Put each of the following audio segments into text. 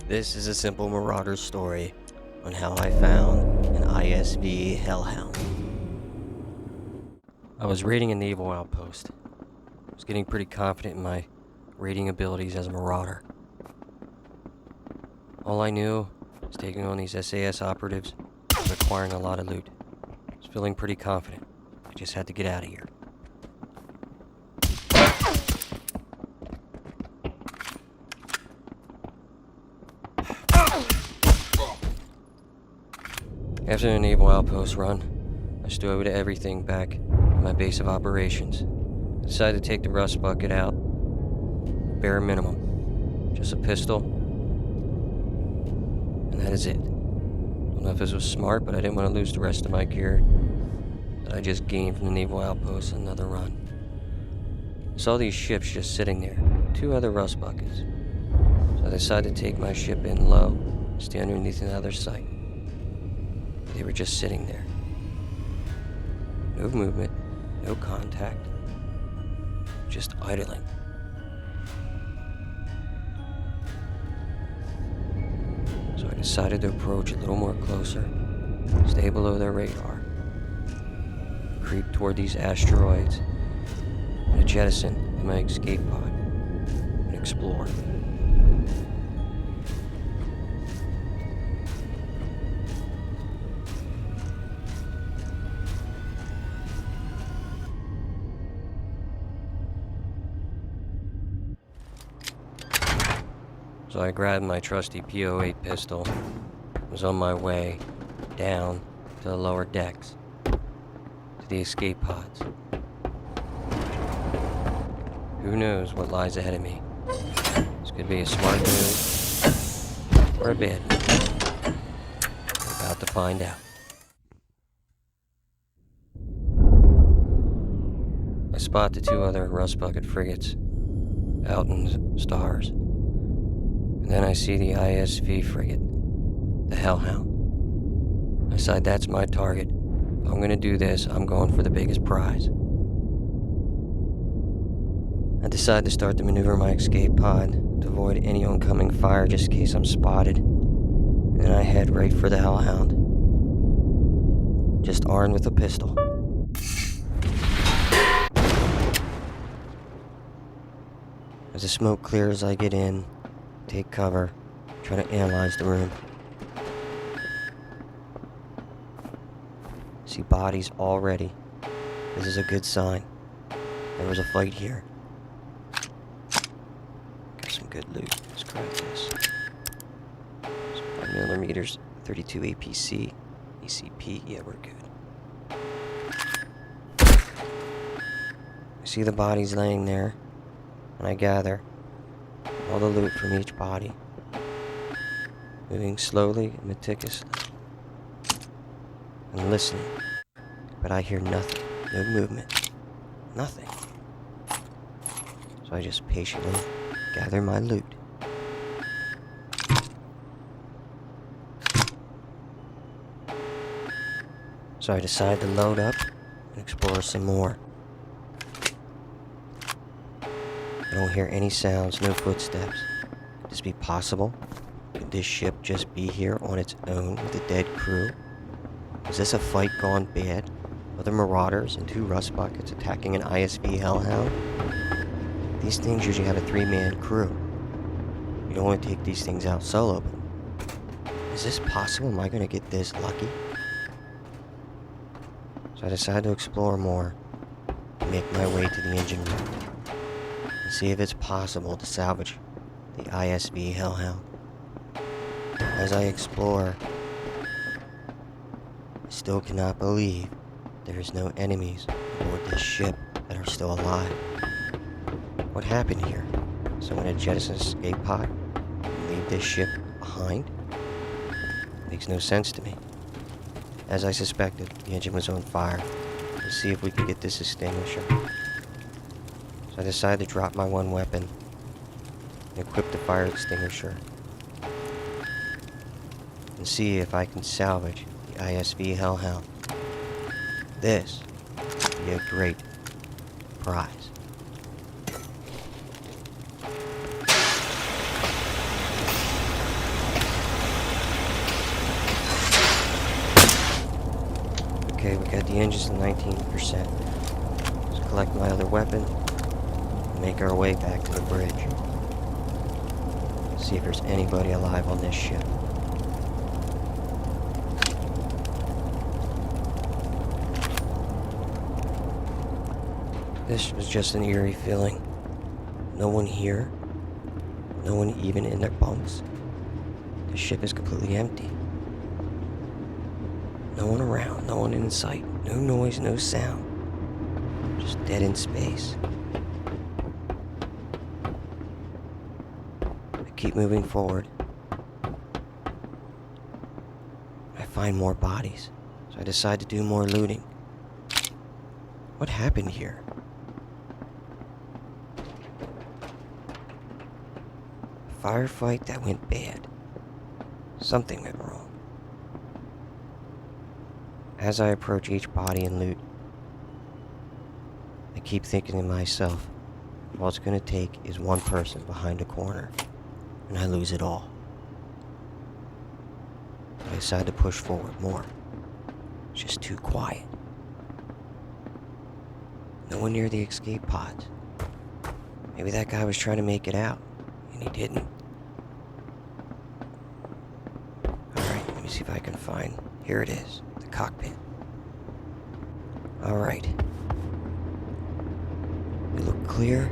This is a simple Marauders story on how I found an ISV hellhound. I was raiding a naval outpost. I was getting pretty confident in my raiding abilities as a marauder. All I knew was taking on these SAS operatives was acquiring a lot of loot. I was feeling pretty confident. I just had to get out of here. After the naval outpost run, I stowed everything back at my base of operations. I decided to take the rust bucket out. Bare minimum. Just a pistol. And that is it. I don't know if this was smart, but I didn't want to lose the rest of my gear that I just gained from the naval outpost in another run. I saw these ships just sitting there. 2 other rust buckets. So I decided to take my ship in low and stay underneath another sight. They were just sitting there. No movement, no contact, just idling. So I decided to approach a little more closer, stay below their radar, creep toward these asteroids, and jettison in my escape pod, and explore. So I grabbed my trusty P08 pistol, was on my way down to the lower decks, to the escape pods. Who knows what lies ahead of me? This could be a smart move, or a bad move. We're about to find out. I spot the 2 other rust bucket frigates out in the stars. And then I see the ISV frigate, the Hellhound. I decide that's my target. If I'm gonna do this, I'm going for the biggest prize. I decide to start to maneuver my escape pod to avoid any oncoming fire just in case I'm spotted. And then I head right for the Hellhound, just armed with a pistol. As the smoke clears, I get in, take cover, try to analyze the room. See bodies already. This is a good sign. There was a fight here. Got some good loot. Let's grab this. Some 5mm, 32 APC, ACP. Yeah, we're good. I see the bodies laying there, and I gather all the loot from each body, moving slowly and meticulously, and listening, but I hear nothing, no movement, nothing. So I just patiently gather my loot. So I decide to load up and explore some more. I don't hear any sounds, no footsteps. Could this be possible? Could this ship just be here on its own with a dead crew? Was this a fight gone bad? Other Marauders and 2 rust buckets attacking an ISV hellhound? These things usually have a 3-man crew. You don't want to take these things out solo, but is this possible? Am I going to get this lucky? So I decide to explore more and make my way to the engine room. See if it's possible to salvage the ISV Hellhound. As I explore, I still cannot believe there's no enemies aboard this ship that are still alive. What happened here? Someone had jettisoned an escape pod and leave this ship behind? Makes no sense to me. As I suspected, the engine was on fire. Let's see if we can get this extinguisher. So I decide to drop my 1 weapon and equip the fire extinguisher and see if I can salvage the ISV Hellhound. This would be a great prize. Okay, we got the engines to 19%. Let's collect my other weapon and make our way back to the bridge. See if there's anybody alive on this ship. This was just an eerie feeling. No one here. No one even in their bunks. The ship is completely empty. No one around, no one in sight. No noise, no sound. Just dead in space. I keep moving forward. I find more bodies, so I decide to do more looting. What happened here? A firefight that went bad. Something went wrong. As I approach each body and loot, I keep thinking to myself, all it's gonna take is one person behind a corner, and I lose it all. I decide to push forward more. It's just too quiet. No one near the escape pods. Maybe that guy was trying to make it out, and he didn't. Alright, let me see if I can find... Here it is, the cockpit. Alright. We look clear.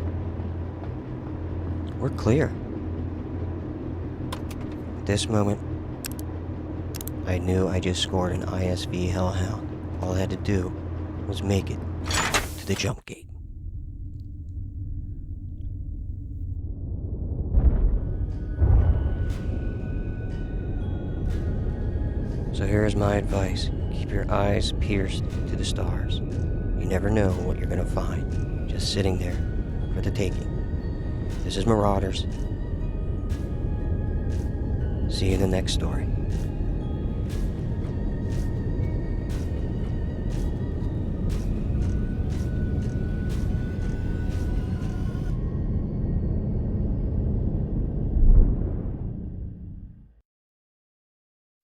We're clear. At this moment, I knew I just scored an ISV Hellhound. All I had to do was make it to the jump gate. So here's my advice. Keep your eyes pierced to the stars. You never know what you're gonna find, just sitting there for the taking. This is Marauders. See you in the next story.